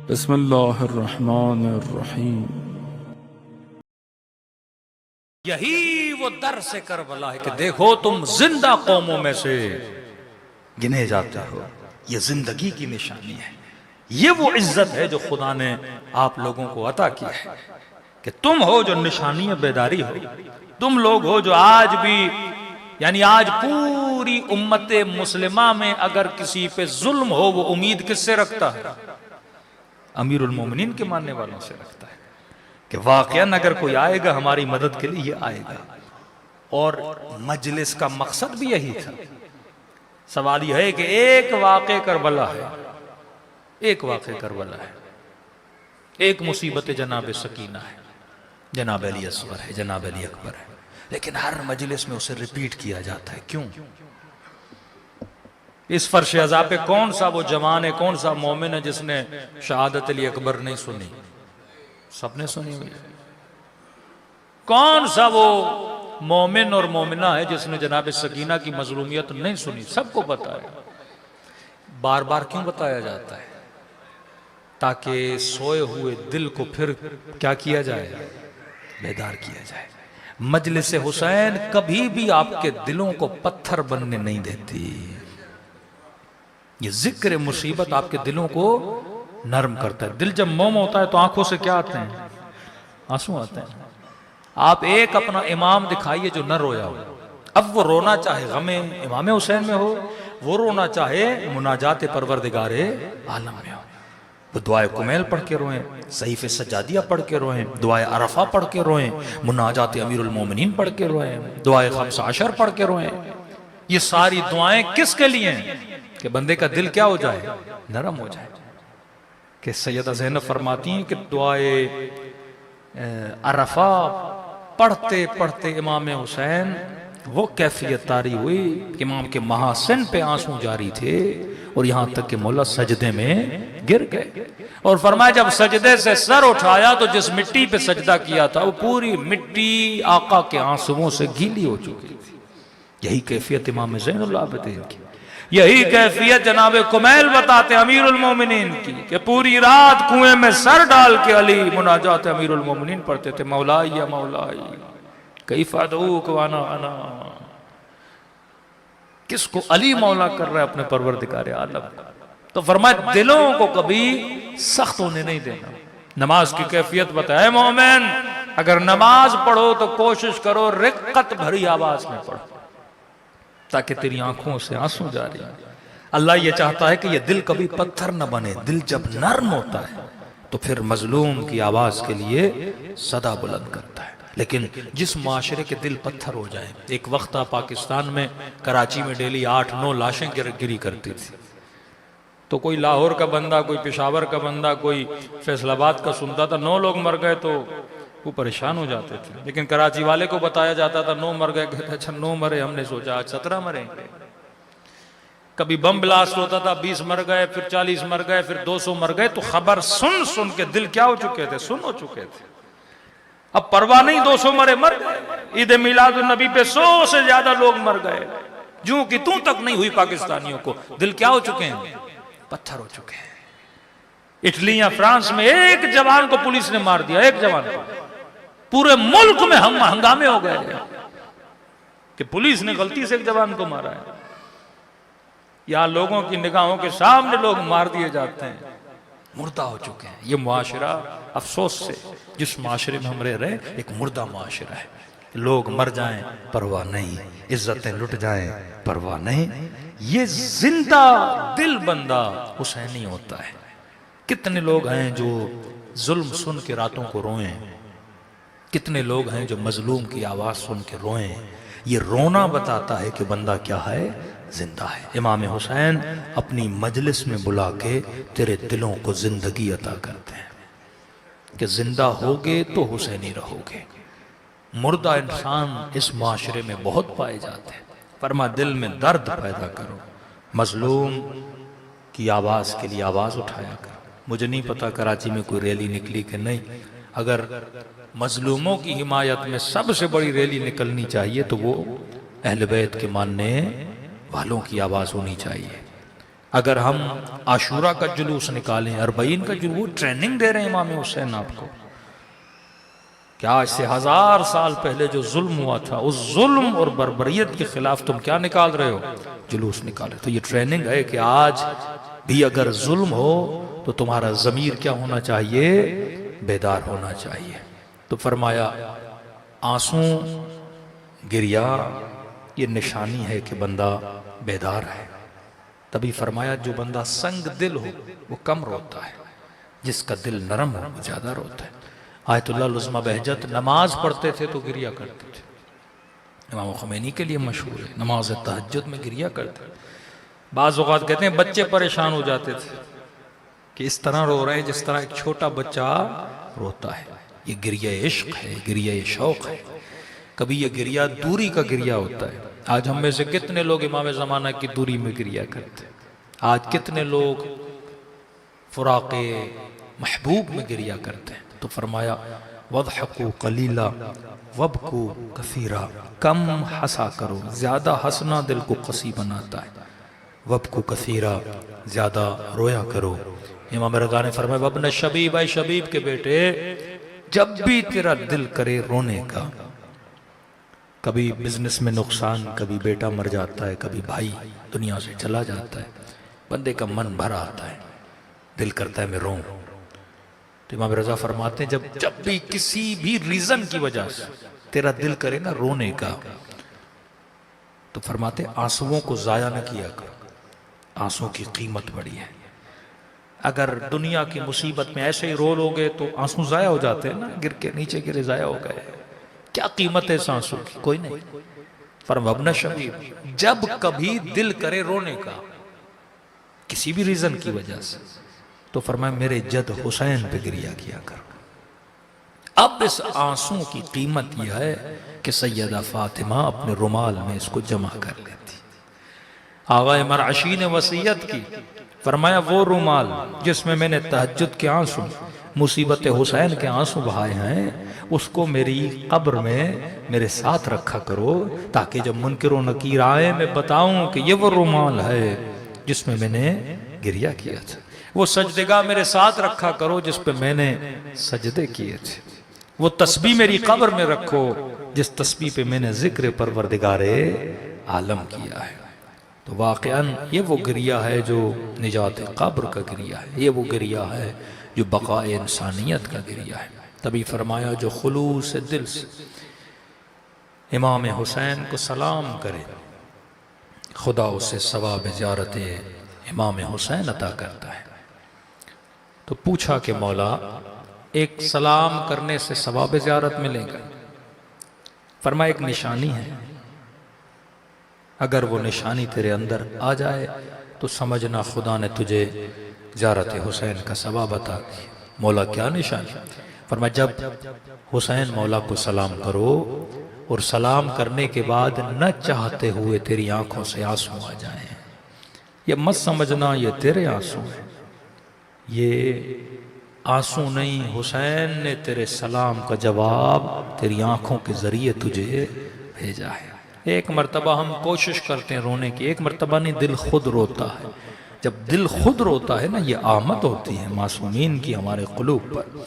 بسم اللہ الرحمن الرحیم۔ یہی وہ درس کربلا ہے کہ دیکھو تم زندہ قوموں میں سے گنے جاتے ہو، یہ زندگی کی نشانی ہے، یہ وہ عزت ہے جو خدا نے آپ لوگوں کو عطا کی ہے کہ تم ہو جو نشانی بیداری ہو، تم لوگ ہو جو آج بھی، یعنی آج پوری امت مسلمہ میں اگر کسی پہ ظلم ہو وہ امید کس سے رکھتا ہے؟ امیر المومنین کے ماننے والوں سے رکھتا ہے کہ واقعاً اگر کوئی آئے گا ہماری مدد کے لیے یہ آئے گا، اور مجلس کا مقصد بھی یہی تھا۔ سوال یہ ہے کہ ایک واقع کربلا ہے، ایک واقع کربلا ہے، ایک مصیبت جناب سکینہ ہے، جناب علی اصغر ہے، جناب علی اکبر ہے، لیکن ہر مجلس میں اسے ریپیٹ کیا جاتا ہے۔ کیوں؟ اس فرش عزا پہ کون سا وہ جوان ہے، کون سا مومن ہے جس نے شہادت علی اکبر نہیں سنی؟ سب نے سنی ہوئی۔ کون سا وہ مومن اور مومنہ ہے جس نے جناب سکینہ کی مظلومیت نہیں سنی؟ سب کو پتا ہے۔ بار بار کیوں بتایا جاتا ہے؟ تاکہ سوئے ہوئے دل کو پھر کیا کیا جائے؟ بیدار کیا جائے۔ مجلس حسین کبھی بھی آپ کے دلوں کو پتھر بننے نہیں دیتی۔ یہ ذکر مصیبت آپ کے دلوں کو نرم کرتا ہے۔ دل جب موم ہوتا ہے تو آنکھوں سے کیا آتے ہیں؟ آنسو آتے ہیں۔ آپ ایک اپنا امام دکھائیے جو نہ رویا ہو، اب وہ رونا چاہے غم امام حسین میں ہو، وہ رونا چاہے مناجات پروردگار عالم میں ہو، وہ دعائے کمیل پڑھ کے روئیں، صحیف سجادیہ پڑھ کے روئیں، دعائے عرفہ پڑھ کے روئیں، مناجات امیر المومنین پڑھ کے روئیں، دعائے خمس عشر پڑھ کے روئیں۔ یہ ساری دعائیں کس کے لیے ہیں؟ کہ بندے کا دل کیا ہو جائے؟ نرم ہو جائے۔ کہ سیدہ زینب فرماتی ہیں کہ دعائے عرفہ پڑھتے پڑھتے امام حسین وہ کیفیت طاری ہوئی کہ امام کے محاسن پہ آنسو جاری تھے، اور یہاں تک کہ مولا سجدے میں گر گئے، اور فرمایا جب سجدے سے سر اٹھایا تو جس مٹی پہ سجدہ کیا تھا وہ پوری مٹی آقا کے آنسوؤں سے گیلی ہو چکی تھی۔ یہی کیفیت امام زین العابدین کی، یہی کیفیت جناب کمیل بتاتے امیر المومنین کی کہ پوری رات کنویں میں سر ڈال کے علی مناجات امیر المومنین پڑھتے تھے، مولائی یا مولائی کیف ادعوک وانا انا۔ کس کو علی مولا کر رہا ہے؟ اپنے پروردگار عالم۔ تو فرمایا دلوں کو کبھی سخت ہونے نہیں دینا۔ نماز کی کیفیت بتائے مومن، اگر نماز پڑھو تو کوشش کرو رقت بھری آواز میں پڑھو تاکہ تیری آنکھوں سے آنسو جاری۔ اللہ یہ چاہتا ہے کہ یہ دل کبھی پتھر نہ بنے۔ دل جب نرم ہوتا ہے تو پھر مظلوم کی آواز کے لیے صدا بلند کرتا ہے۔ لیکن جس معاشرے کے دل پتھر ہو جائیں، ایک وقت پاکستان میں کراچی میں ڈیلی 8-9 لاشیں گری کرتی تھی، تو کوئی لاہور کا بندہ، کوئی پشاور کا بندہ، کوئی فیصل آباد کا سنتا تھا 9 لوگ مر گئے تو وہ پریشان ہو جاتے تھے، لیکن کراچی والے کو بتایا جاتا تھا 9 مر گئے، کہتے اچھا 9 مرے، ہم نے سوچا آج 17 مریں گے۔ کبھی بم بلاسٹ ہوتا تھا 20 مر گئے، پھر 40 مر گئے، پھر 200 مر گئے، تو خبر سن سن کے دل کیا ہو چکے تھے؟ سن ہو چکے تھے۔ اب پرواہ نہیں، 200 مرے مر گئے۔ عید میلاد النبی پہ 100 سے زیادہ لوگ مر گئے، جوں کی توں تک نہیں ہوئی پاکستانیوں کو۔ دل کیا ہو چکے ہیں؟ پتھر ہو چکے ہیں۔ اٹلی یا فرانس میں ایک جوان کو پولیس نے مار دیا، ایک جوان کو، پورے ملک میں ہنگامے ہو گئے کہ پولیس نے غلطی سے ایک جوان کو مارا ہے۔ یہاں لوگوں کی نگاہوں کے سامنے لوگ مار دیے جاتے ہیں، مردہ ہو چکے ہیں۔ یہ معاشرہ افسوس سے جس معاشرے میں ہم رہ رہے ہیں ایک مردہ معاشرہ ہے۔ لوگ مر جائیں پرواہ نہیں، عزتیں لٹ جائیں پرواہ نہیں۔ یہ زندہ دل بندہ حسینی ہوتا ہے۔ کتنے لوگ ہیں جو ظلم سن کے راتوں کو روئیں، کتنے لوگ ہیں جو مظلوم کی آواز سن کے روئیں۔ یہ رونا بتاتا ہے کہ بندہ کیا ہے؟ زندہ ہے۔ امام حسین اپنی مجلس میں بلا کے تیرے دلوں کو زندگی عطا کرتے ہیں کہ زندہ ہوگے تو حسینی رہو گے۔ مردہ انسان اس معاشرے میں بہت پائے جاتے ہیں۔ فرما دل میں درد پیدا کرو، مظلوم کی آواز کے لیے آواز اٹھایا کرو۔ مجھے نہیں پتا کراچی میں کوئی ریلی نکلی کہ نہیں، اگر مظلوموں کی حمایت میں سب سے بڑی ریلی نکلنی چاہیے تو وہ اہل بیت کے ماننے والوں کی آواز ہونی چاہیے۔ اگر ہم عاشورہ کا جلوس نکالیں، 40 کا جلوس، وہ ٹریننگ دے رہے ہیں امام حسین آپ کو کہ آج سے 1000 سال پہلے جو ظلم ہوا تھا اس ظلم اور بربریت کے خلاف تم کیا نکال رہے ہو؟ جلوس نکالے. تو یہ ٹریننگ ہے کہ آج بھی اگر ظلم ہو تو تمہارا ضمیر کیا ہونا چاہیے؟ بیدار ہونا چاہیے. تو فرمایا آنسوں گریا یہ نشانی ہے کہ بندہ بیدار ہے. تبھی فرمایا جو بندہ سنگ دل ہو وہ کم روتا ہے، جس کا دل نرم ہو وہ زیادہ روتا ہے. آیت اللہ لزمہ بہجت نماز پڑھتے تھے تو گریا کرتے تھے. امام خمینی کے لیے مشہور ہے، نماز تہجد میں گریا کرتے تھے. بعض اوقات کہتے ہیں بچے پریشان ہو جاتے تھے کہ اس طرح رو رہے ہیں جس طرح ایک چھوٹا بچہ روتا ہے. یہ گریہ عشق ہے، گریہ شوق ہے. کبھی یہ گریہ دوری کا گریہ ہوتا ہے. آج ہم میں سے کتنے لوگ امام زمانہ کی دوری میں گریہ کرتے ہیں؟ آج کتنے لوگ فراق محبوب میں گریہ کرتے ہیں؟ تو فرمایا وَضْحَكُوا قَلِيلًا وَابْكُوا كَثِيرًا، کم ہنسا کرو، زیادہ ہنسنا دل کو قسی بناتا ہے. وَابْكُوا كَثِيرًا، زیادہ رویا کرو. امام رضا نے فرمایا وَابْنَ شبیب، اے شبیب کے بیٹے، جب بھی تیرا دل کرے رونے کا، کبھی بزنس میں نقصان، کبھی بیٹا مر جاتا ہے، کبھی بھائی دنیا سے چلا جاتا ہے، بندے کا من بھر آتا ہے، دل کرتا ہے میں روں. تو امام رضا فرماتے ہیں جب بھی کسی بھی ریزن کی وجہ سے تیرا دل کرے نا رونے کا، تو فرماتے ہیں آنسوؤں کو ضائع نہ کیا کرو. آنسوؤں کی قیمت بڑی ہے. اگر دنیا کی مصیبت میں ایسے ہی رو لوگے تو آنسو ضائع ہو جاتے ہیں نا، گر کے نیچے گرے ضائع ہو گئے. کیا قیمت ہے اس آنسو کی؟ کوئی نہیں. فرمایا ابن شبیب، جب کبھی دل کرے رونے کا کسی بھی ریزن کی وجہ سے، تو فرمایا میرے جد حسین پہ گریہ کیا کرو. اب اس آنسو کی قیمت یہ ہے کہ سیدہ فاطمہ اپنے رومال میں اس کو جمع کر لیتی. آغا مرعشی نے وصیت کی، فرمایا وہ رومال جس میں نے تہجد کے آنسو، مصیبت حسین کے آنسو بہائے ہیں، اس کو میری قبر میں میرے ساتھ رکھا کرو، تاکہ جب منکر و نکیر آئے میں بتاؤں کہ یہ وہ رومال ہے جس میں نے گریہ کیا تھا. وہ سجدگاہ میرے ساتھ رکھا کرو جس پہ میں نے سجدے کیے تھے. وہ تسبیح میری قبر میں رکھو جس تسبیح پہ میں نے ذکر پروردگار عالم کیا ہے. تو واقعاً یہ وہ گریہ ہے جو نجات قبر کا گریہ ہے. یہ وہ گریہ ہے جو بقاء انسانیت کا گریہ ہے. تبھی فرمایا جو خلوص دل سے امام حسین کو سلام کرے خدا اسے ثواب زیارت امام حسین عطا کرتا ہے. تو پوچھا کہ مولا ایک سلام کرنے سے ثواب زیارت ملے گا؟ فرمایا ایک نشانی ہے، اگر وہ نشانی تیرے اندر آ جائے تو سمجھنا خدا نے تجھے زیارت حسین کا ثواب عطا کیا. مولا کیا نشانی؟ فرمایا جب حسین مولا کو سلام کرو اور سلام کرنے کے بعد نہ چاہتے ہوئے تیری آنکھوں سے آنسو آ جائیں، یہ مت سمجھنا یہ تیرے آنسو ہیں، یہ آنسو نہیں، حسین نے تیرے سلام کا جواب تیری آنکھوں کے ذریعے تجھے بھیجا ہے. ایک مرتبہ ہم کوشش کرتے ہیں رونے کی، ایک مرتبہ نہیں، دل خود روتا ہے. جب دل خود روتا ہے نا، یہ آمد ہوتی ہے معصومین کی ہمارے قلوب پر.